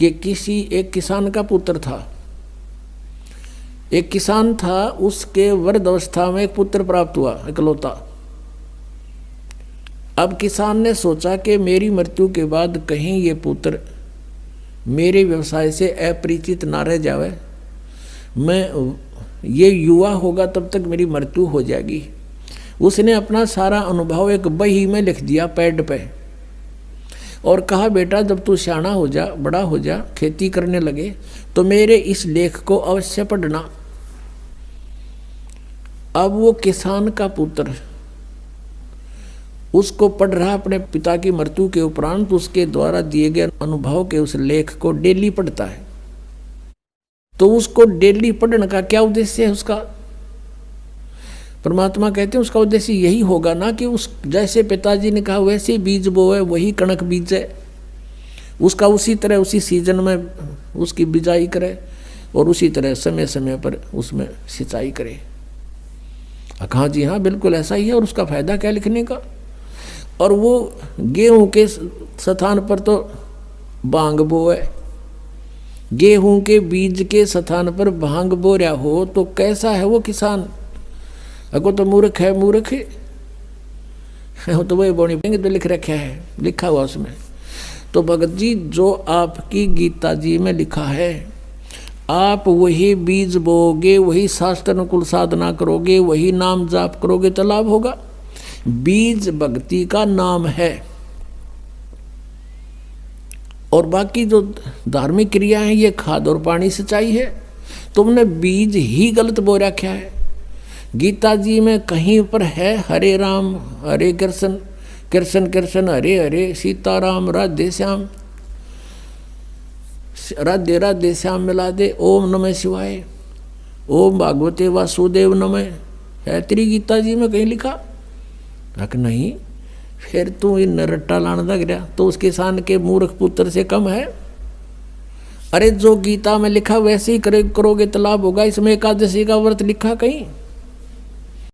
कि किसी एक किसान का पुत्र था। एक किसान था, उसके वृद्ध अवस्था में एक पुत्र प्राप्त हुआ इकलौता। अब किसान ने सोचा कि मेरी मृत्यु के बाद कहीं ये पुत्र मेरे व्यवसाय से अपरिचित ना रह जावे, मैं ये युवा होगा तब तक मेरी मृत्यु हो जाएगी। उसने अपना सारा अनुभव एक बही में लिख दिया पैड पे और कहा, बेटा जब तू सियाना हो जा, बड़ा हो जा, खेती करने लगे तो मेरे इस लेख को अवश्य पढ़ना। अब वो किसान का पुत्र उसको पढ़ रहा, अपने पिता की मृत्यु के उपरांत उसके द्वारा दिए गए अनुभव के उस लेख को डेली पढ़ता है। तो उसको डेली पढ़ने का क्या उद्देश्य है उसका? परमात्मा कहते हैं उसका उद्देश्य यही होगा ना कि उस जैसे पिताजी ने कहा वैसे बीज बोए, वही कणक बीजे, उसका उसी तरह उसी सीजन में उसकी बिजाई करे और उसी तरह समय समय पर उसमें सिंचाई करे। कहा जी हाँ बिल्कुल ऐसा ही है। और उसका फायदा क्या लिखने का? और वो गेहूं के स्थान पर तो भांग बोए, गेहूं के बीज के स्थान पर भांग बो रहा हो तो कैसा है वो किसान? अगो तो मूर्ख है, मूर्ख है तो वही बोनी पेंगे तो लिख रखा है, लिखा हुआ उसमें। तो भगत जी जो आपकी गीता जी में लिखा है, आप वही बीज बोगे, वही शास्त्र अनुकूल साधना करोगे, वही नाम जाप करोगे तो लाभ होगा। बीज भक्ति का नाम है और बाकी जो धार्मिक क्रिया है ये खाद और पानी सिंचाई है। तुमने बीज ही गलत बो रखा है। गीता जी में कहीं पर है हरे राम हरे कृष्ण, कृष्ण कृष्ण हरे हरे, सीताराम राधे श्याम, राधे राधे श्याम मिला दे, ओम नमः शिवाय, ओम भागवते वासुदेव नमः, है तेरी गीता जी में कहीं लिखा? नहीं। फिर तू इन रट्टा लाने लग रहा तो उस किसान के मूर्ख पुत्र से कम है? अरे जो गीता में लिखा वैसे ही करोगे तो लाभ होगा। इसमें एकादशी का व्रत लिखा कहीं?